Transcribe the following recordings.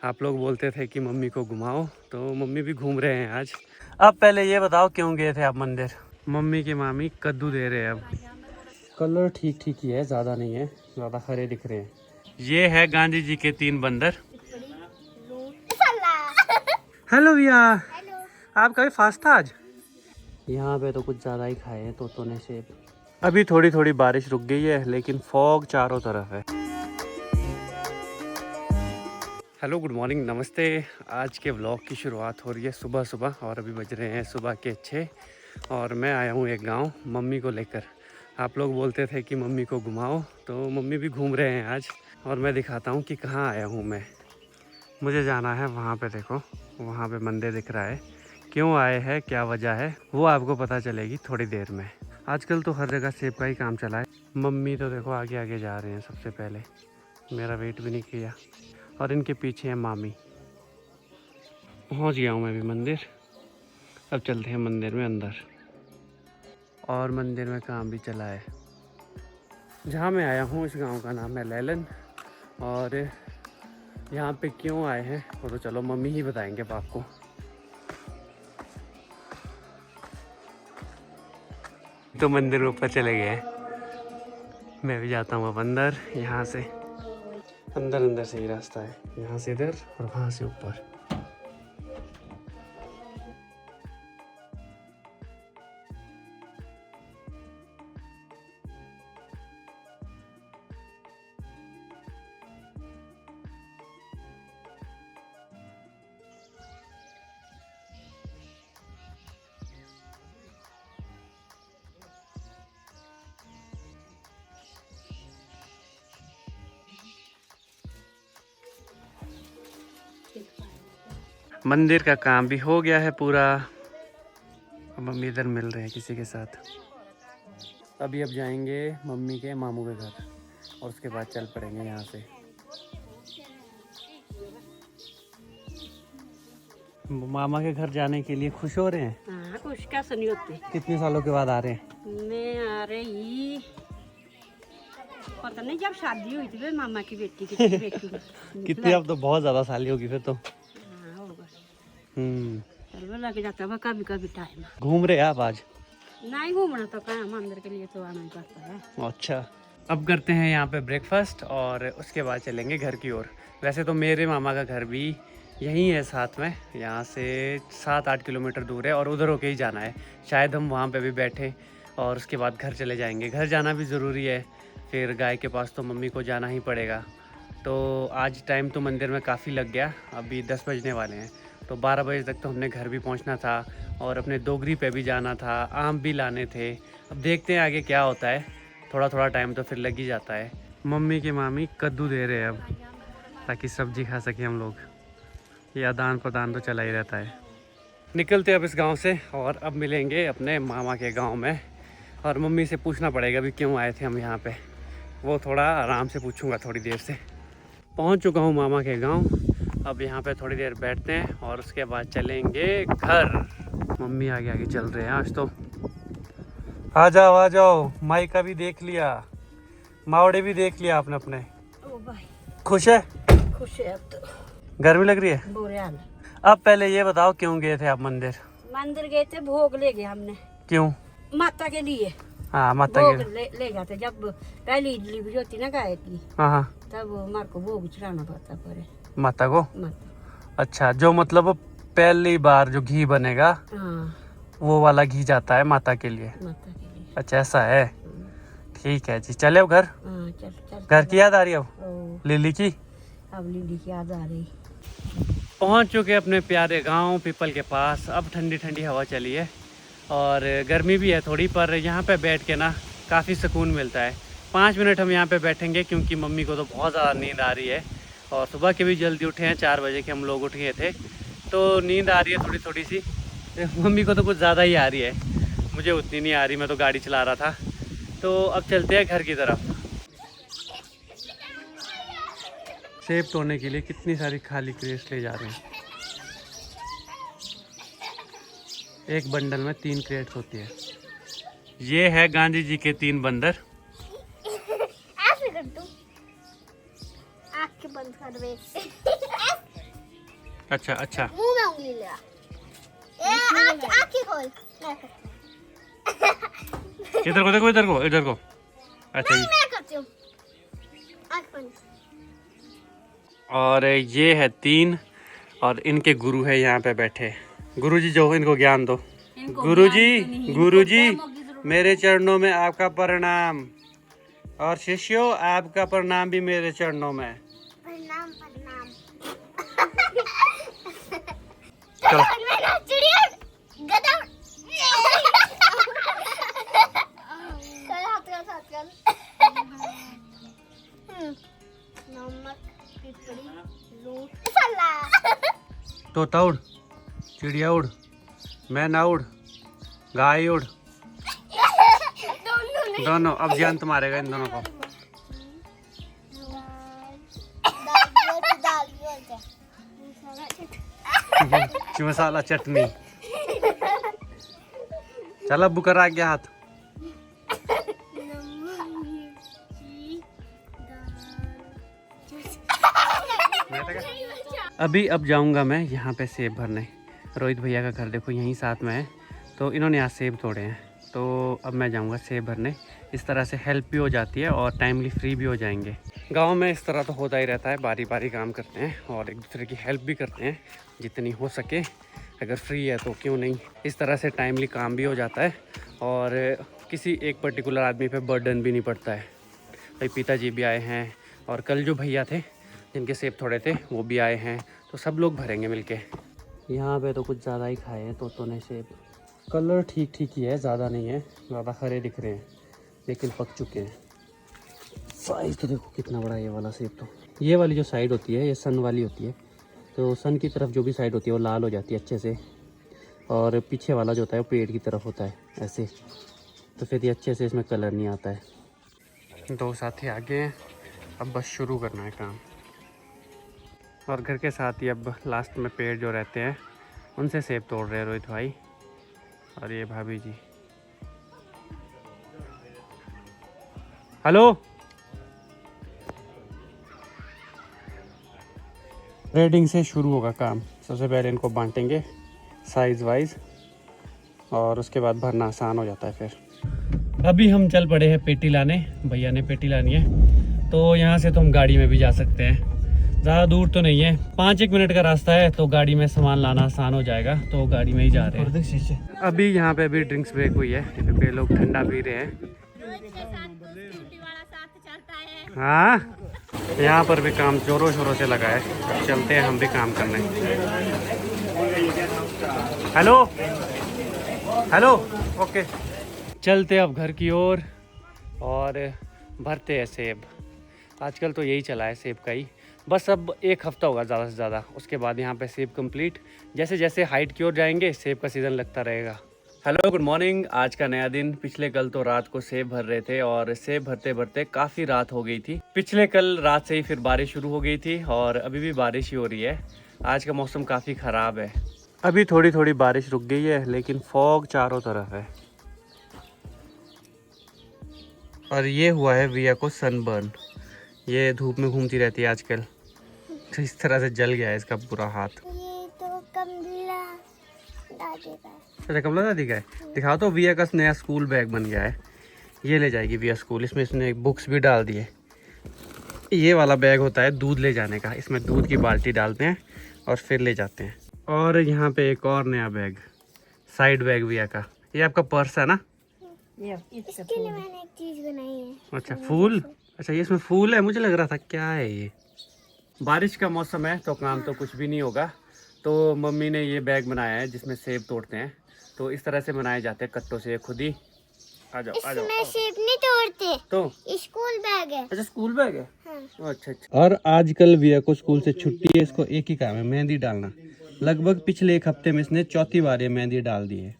आप लोग बोलते थे कि मम्मी को घुमाओ, तो मम्मी भी घूम रहे हैं आज। अब पहले ये बताओ क्यों गए थे आप मंदिर? मम्मी की मामी कद्दू दे रहे हैं। अब कलर ठीक ठीक ही है, ज़्यादा नहीं है, ज़्यादा हरे दिख रहे हैं। ये है गांधी जी के 3 बंदर। हेलो भैया, आपका भी फास्ट था आज? यहाँ पे तो कुछ ज़्यादा ही खाए हैं तोतों ने सेब। अभी थोड़ी थोड़ी बारिश रुक गई है, लेकिन फॉग चारों तरफ है। हेलो, गुड मॉर्निंग, नमस्ते। आज के व्लॉग की शुरुआत हो रही है सुबह सुबह, और अभी बज रहे हैं सुबह के 6 और मैं आया हूँ एक गांव मम्मी को लेकर। आप लोग बोलते थे कि मम्मी को घुमाओ, तो मम्मी भी घूम रहे हैं आज, और मैं दिखाता हूँ कि कहाँ आया हूँ मैं। मुझे जाना है वहाँ पे, देखो वहाँ पे मंदिर दिख रहा है। क्यों आए हैं, क्या वजह है, वो आपको पता चलेगी थोड़ी देर में। आजकल तो हर जगह सेब का ही काम चला है। मम्मी तो देखो आगे आगे जा रहे हैं सबसे पहले, मेरा वेट भी नहीं किया, और इनके पीछे है मामी। पहुंच गया हूँ मैं भी मंदिर। अब चलते हैं मंदिर में अंदर, और मंदिर में काम भी चला है। जहाँ मैं आया हूँ इस गांव का नाम है लैलन, और यहाँ पे क्यों आए हैं वो तो चलो मम्मी ही बताएंगे आपको। तो मंदिर में ऊपर चले गए, मैं भी जाता हूँ अब अंदर। यहाँ से अंदर अंदर से ही रास्ता है, यहाँ से इधर और वहाँ से ऊपर। मंदिर का काम भी हो गया है पूरा। अब मम्मी इधर मिल रहे हैं किसी के साथ। अभी अब जाएंगे मम्मी के मामू के घर, और उसके बाद चल पड़ेंगे यहाँ से। मामा के घर जाने के लिए खुश हो रहे हैं? हाँ, खुश कैसे नहीं होते। कितने सालों के बाद आ रहे हैं? मैं आ रही, पता नहीं जब शादी हुई थी मामा की बेटी की बेटी कितनी, अब तो बहुत ज्यादा साली होगी फिर तो। हाँ होगा। हम्म। लग जाता है कभी कभी टाइम। घूम रहे हैं आप आज? नहीं घूमना तो कहाँ, मंदिर के लिए तो आना ही पड़ता है। अच्छा, अब करते हैं यहाँ पे ब्रेकफास्ट, और उसके बाद चलेंगे घर की ओर। वैसे तो मेरे मामा का घर भी यहीं है साथ में, यहाँ से 7-8 किलोमीटर दूर है, और उधर होके ही जाना है। शायद हम वहाँ पे भी बैठे और उसके बाद घर चले जाएंगे। घर जाना भी ज़रूरी है, फिर गाय के पास तो मम्मी को जाना ही पड़ेगा। तो आज टाइम तो मंदिर में काफ़ी लग गया, अभी 10 बजने वाले हैं, तो 12 बजे तक तो हमने घर भी पहुंचना था, और अपने डोगरी पे भी जाना था, आम भी लाने थे। अब देखते हैं आगे क्या होता है, थोड़ा थोड़ा टाइम तो फिर लग ही जाता है। मम्मी की मामी कद्दू दे रहे हैं अब, ताकि सब्जी खा सके हम लोग। ये आदान प्रदान तो चला ही रहता है। निकलते अब इस गांव से, और अब मिलेंगे अपने मामा के गांव में, और मम्मी से पूछना पड़ेगा भी क्यों आए थे हम यहाँ पे। वो थोड़ा आराम से पूछूंगा थोड़ी देर से। पहुँच चुका हूँ मामा के गांव। अब यहाँ पे थोड़ी देर बैठते हैं, और उसके बाद चलेंगे घर। मम्मी आगे आगे चल रहे हैं आज तो। आ जाओ, माई का भी देख लिया, मावड़े भी देख लिया आपने अपने। ओ भाई खुश है? खुश है अब तो। गर्मी लग रही है? बुरे हाल। अब पहले ये बताओ क्यों गए थे आप मंदिर? मंदिर गए थे, भोग ले गए हमने। क्यों? माता के लिए। हाँ, माता भोग के। ले जाते, जब पहली इडली भी होती ना गाय की, हाँ, तब मार को भोग चढ़ाना पड़ता पड़े माता को। माता। अच्छा, जो मतलब पहली बार जो घी बनेगा, हाँ, वो वाला घी जाता है माता के लिए। माता के लिए। अच्छा, ऐसा है। ठीक है जी, चले अब घर। हाँ, चल चल। घर की याद आ रही है अब, ओ, लिली की। अब लिली की याद आ रही। पहुंच चुके अपने प्यारे गांव पीपल के पास। अब ठंडी ठंडी हवा चली है, और गर्मी भी है थोड़ी, पर यहाँ पे बैठ के ना काफ़ी सुकून मिलता है। 5 मिनट हम यहाँ पे बैठेंगे, क्योंकि मम्मी को तो बहुत ज़्यादा नींद आ रही है, और सुबह के भी जल्दी उठे हैं, 4 बजे के हम लोग उठ गए थे, तो नींद आ रही है थोड़ी थोड़ी सी। मम्मी को तो कुछ ज़्यादा ही आ रही है, मुझे उतनी नहीं आ रही, मैं तो गाड़ी चला रहा था। तो अब चलते हैं घर की तरफ। सेब तोड़ने के लिए कितनी सारी खाली क्रेट्स ले जा रहे हैं। एक बंडल में 3 क्रेट्स होती है। ये है गांधी जी के 3 बंदर। ऐसे कर दो, आँखें बंद कर दे। अच्छा अच्छा। मुंह में उंगली लगा। आँखें खोल। इधर को देखो, इधर को, इधर को। अच्छा नहीं जी। मैं करती हूँ। आँख बंद। और ये है 3 और इनके गुरु है यहाँ पे बैठे। गुरुजी जो इनको ज्ञान दो। गुरुजी, गुरुजी मेरे चरणों में आपका प्रणाम, और शिष्यों आपका प्रणाम भी मेरे चरणों में। प्रणाम प्रणाम। चलो चिड़िया गधा। हाथ कर। नमक पिपड़ी लूण मसाला। तोता उड़, चिड़िया उड़, मैना उड़, गाय उड़, दोनों। अब जयंत मारेगा इन दोनों को। मसाला चटनी। चल अब बुकर आ गया हाथ। अभी अब जाऊंगा मैं यहाँ पे सेब भरने। रोहित भैया का घर देखो यहीं साथ में है, तो इन्होंने यहाँ सेब तोड़े हैं, तो अब मैं जाऊंगा सेब भरने। इस तरह से हेल्प भी हो जाती है और टाइमली फ्री भी हो जाएंगे। गांव में इस तरह तो होता ही रहता है, बारी बारी काम करते हैं और एक दूसरे की हेल्प भी करते हैं जितनी हो सके। अगर फ्री है तो क्यों नहीं। इस तरह से टाइमली काम भी हो जाता है और किसी एक पर्टिकुलर आदमी पे बर्डन भी नहीं पड़ता है। भाई पिताजी भी आए हैं और कल जो भैया थे जिनके सेब थोड़े थे वो भी आए हैं, तो सब लोग भरेंगे मिलके। यहाँ पे तो कुछ ज़्यादा ही खाए हैं तोतों ने सेब। कलर ठीक ठीक ही है, ज़्यादा नहीं है, ज़्यादा हरे दिख रहे हैं लेकिन पक चुके हैं। साइज़ तो देखो कितना बड़ा है ये वाला सेब। तो ये वाली जो साइड होती है ये सन वाली होती है, तो सन की तरफ जो भी साइड होती है वो लाल हो जाती है अच्छे से, और पीछे वाला जो होता है वो पेड़ की तरफ होता है ऐसे, तो फिर ये अच्छे से इसमें कलर नहीं आता है। 2 साथी आगे हैं, अब बस शुरू करना है काम। और घर के साथ ही अब लास्ट में पेड़ जो रहते हैं उनसे सेब तोड़ रहे हैं रोहित भाई और ये भाभी जी। हेलो, रेडिंग से शुरू होगा काम। सबसे पहले इनको बांटेंगे साइज वाइज और उसके बाद भरना आसान हो जाता है फिर। अभी हम चल पड़े हैं पेटी लाने, भैया ने पेटी लानी है, तो यहाँ से तो हम गाड़ी में भी जा सकते हैं, ज़्यादा दूर तो नहीं है, 5-1 मिनट का रास्ता है, तो गाड़ी में सामान लाना आसान हो जाएगा, तो गाड़ी में ही जा रहे हैं। अभी यहाँ पे अभी ड्रिंक्स ब्रेक हुई है, यहाँ पे लोग ठंडा पी रहे हैं। हाँ, यहाँ पर भी काम जोरों शोरों से लगा है। चलते हैं हम भी काम करने। Hello hello, okay. चलते अब घर की ओर और भरते हैं सेब। आजकल तो यही चला है सेब का ही। बस अब 1 हफ्ता होगा ज़्यादा से ज़्यादा, उसके बाद यहाँ पे सेब कंप्लीट। जैसे जैसे हाइट की ओर जाएंगे सेब का सीज़न लगता रहेगा। Hello, good morning. आज का नया दिन। पिछले कल तो रात को सेब भर रहे थे और सेब भरते भरते काफ़ी रात हो गई थी। पिछले कल रात से ही फिर बारिश शुरू हो गई थी और अभी भी बारिश ही हो रही है। आज का मौसम काफ़ी ख़राब है। अभी थोड़ी थोड़ी बारिश रुक गई है लेकिन फॉग चारों तरफ है। और ये हुआ है विया को सनबर्न, ये धूप में घूमती रहती है आजकल, तो इस तरह से जल गया है इसका पूरा हाथ। ये तो कमला दादी का। अच्छा, कमला दादी का है। दिखाओ तो। विया का नया स्कूल बैग बन गया है, ये ले जाएगी विया स्कूल। इसमें इसने बुक्स भी डाल दिए। ये वाला बैग होता है दूध ले जाने का, इसमें दूध की बाल्टी डालते हैं और फिर ले जाते हैं। और यहाँ पे एक और नया बैग, साइड बैग विया का। ये आपका पर्स है ना? इसके लिए मैंने एक चीज बनाई है। अच्छा, फूल। अच्छा, ये इसमें फूल है, मुझे लग रहा था क्या है ये। बारिश का मौसम है तो काम तो कुछ भी नहीं होगा, तो मम्मी ने ये बैग बनाया है जिसमें सेब तोड़ते हैं। तो इस तरह से बनाए जाते हैं कट्टों से खुद ही। आ जाओ आ जाओ। इसमें सेब नहीं तोड़ते, तो स्कूल बैग है। अच्छा, स्कूल बैग है। हाँ। अच्छा अच्छा। और आजकल विया को स्कूल से छुट्टी है, इसको एक ही काम है, मेहंदी डालना। लगभग पिछले 1 हफ्ते में इसने 4थी बार ये मेहंदी डाल दी है।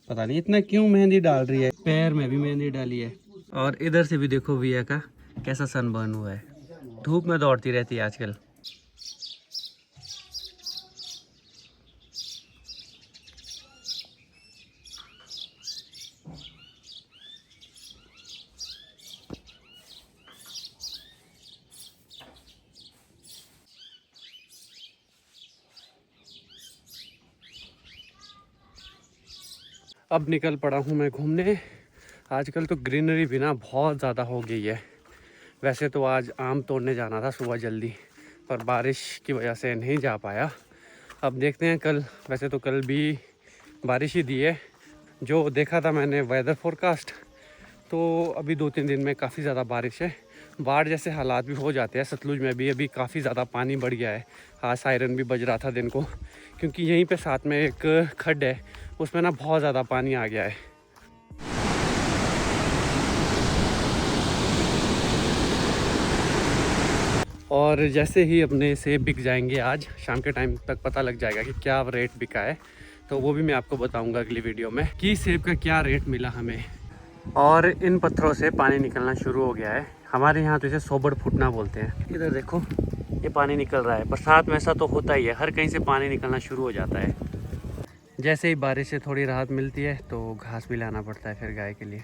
पता नहीं इतना क्यों मेहंदी डाल रही है। पैर में भी मेहंदी डाली है। और इधर से भी देखो विया का कैसा सनबर्न हुआ है, धूप में दौड़ती रहती है आजकल। अब निकल पड़ा हूँ मैं घूमने। आजकल तो ग्रीनरी भी ना बहुत ज़्यादा हो गई है। वैसे तो आज आम तोड़ने जाना था सुबह जल्दी, पर बारिश की वजह से नहीं जा पाया। अब देखते हैं कल, वैसे तो कल भी बारिश ही दी है जो देखा था मैंने वेदर फोरकास्ट। तो अभी 2-3 दिन में काफ़ी ज़्यादा बारिश है, बाढ़ जैसे हालात भी हो जाते हैं। सतलुज में भी अभी काफ़ी ज़्यादा पानी बढ़ गया है। आज सायरन भी बज रहा था दिन को, क्योंकि यहीं पे साथ में एक खड्ड है, उसमें ना बहुत ज़्यादा पानी आ गया है। और जैसे ही अपने सेब बिक जाएंगे, आज शाम के टाइम तक पता लग जाएगा कि क्या रेट बिका है, तो वो भी मैं आपको बताऊंगा अगली वीडियो में कि सेब का क्या रेट मिला हमें। और इन पत्थरों से पानी निकलना शुरू हो गया है। हमारे यहाँ तो इसे सोबड़ फूटना बोलते हैं। इधर देखो, ये पानी निकल रहा है। बरसात में ऐसा तो होता ही है, हर कहीं से पानी निकलना शुरू हो जाता है। जैसे ही बारिश से थोड़ी राहत मिलती है तो घास भी लाना पड़ता है फिर गाय के लिए।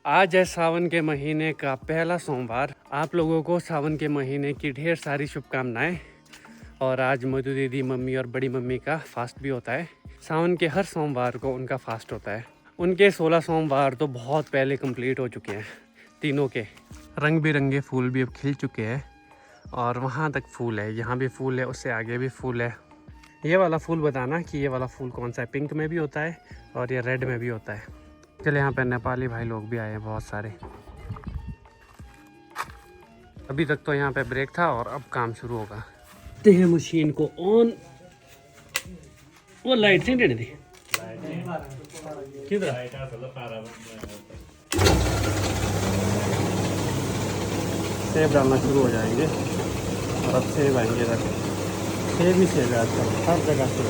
आज है सावन के महीने का पहला सोमवार। आप लोगों को सावन के महीने की ढेर सारी शुभकामनाएं। और आज मधु दीदी, मम्मी और बड़ी मम्मी का फास्ट भी होता है। सावन के हर सोमवार को उनका फास्ट होता है। उनके 16 सोमवार तो बहुत पहले कंप्लीट हो चुके हैं। तीनों के रंग बिरंगे फूल भी अब खिल चुके हैं। और वहाँ तक फूल है, यहाँ भी फूल है, उससे आगे भी फूल है। ये वाला फूल बताना कि ये वाला फूल कौन सा है। पिंक में भी होता है और ये रेड में भी होता है। चलिए, यहाँ पे नेपाली भाई लोग भी आए हैं बहुत सारे। अभी तक तो यहाँ पे ब्रेक था और अब काम शुरू होगा। ते हैं मशीन को ऑन। वो लाइट से देने दी किधर सेब डालना शुरू हो जाएंगे। और अब सेब आएंगे इधर। सेब ही सेब है आजकल हर जगह से।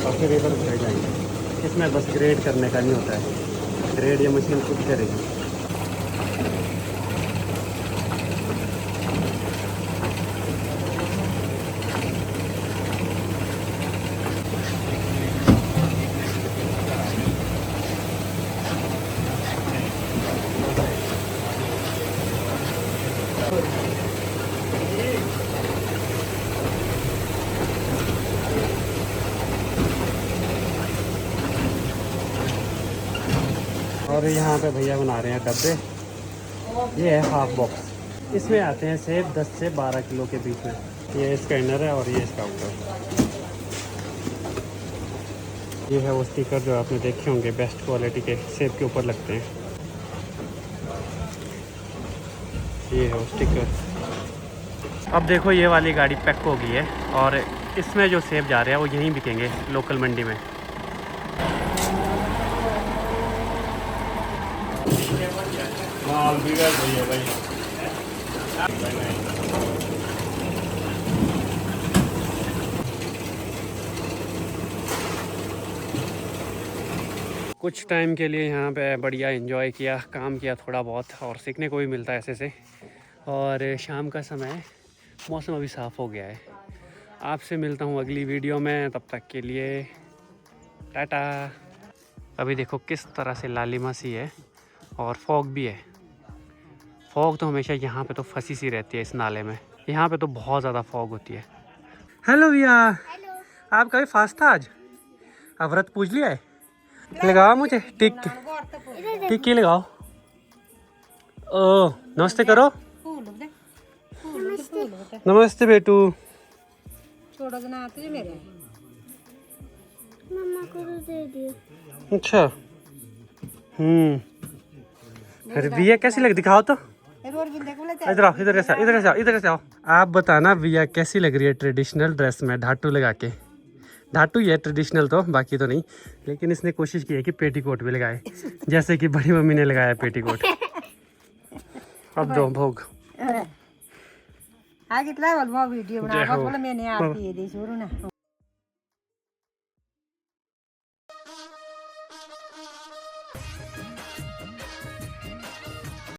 और फिर इधर उतर जाएंगे। इसमें बस ग्रेड करने का नहीं होता है, ग्रेड ये मशीन खुद करेगी। और यहाँ पे भैया बना रहे हैं डब्बे। ये है हाफ बॉक्स। इसमें आते हैं सेब 10 से 12 किलो के बीच में। ये स्कैनर है और ये इसका ऊपर। ये है वो स्टिकर जो आपने देखे होंगे, बेस्ट क्वालिटी के सेब के ऊपर लगते हैं। ये है वो स्टिकर। अब देखो, ये वाली गाड़ी पैक हो गई है और इसमें जो सेब जा रहे हैं वो यहीं बिकेंगे लोकल मंडी में। कुछ टाइम के लिए यहाँ पे बढ़िया एंजॉय किया, काम किया थोड़ा बहुत, और सीखने को भी मिलता है ऐसे से। और शाम का समय, मौसम अभी साफ़ हो गया है। आपसे मिलता हूँ अगली वीडियो में, तब तक के लिए टाटा। अभी देखो किस तरह से लालिमा सी है और फॉग भी है। फॉग तो हमेशा यहाँ पे तो फंसी सी रहती है इस नाले में। यहाँ पे तो बहुत ज़्यादा फॉग होती है। हेलो भैया, आपका भी फास्ट था आज? अब व्रत पूछ लिया है? लगाओ मुझे टिक्की लगाओ। ओ नमस्ते करो। नमस्ते बेटू। मम्मा को दे दियो। अच्छा। अरे भैया कैसी लग, दिखाओ तो। इधर आओ, इधर से आओ, इधर से आओ, इधर से आओ। आप बताना भैया कैसी लग रही है ट्रेडिशनल ड्रेस में, ढाटू लगा के। ढाटू ही है ट्रेडिशनल तो, बाकी तो नहीं, लेकिन इसने कोशिश की है कि पेटीकोट भी लगाए, जैसे कि बड़ी मम्मी ने लगाया पेटीकोट। अब दो भोग। वीडियो बना मैंने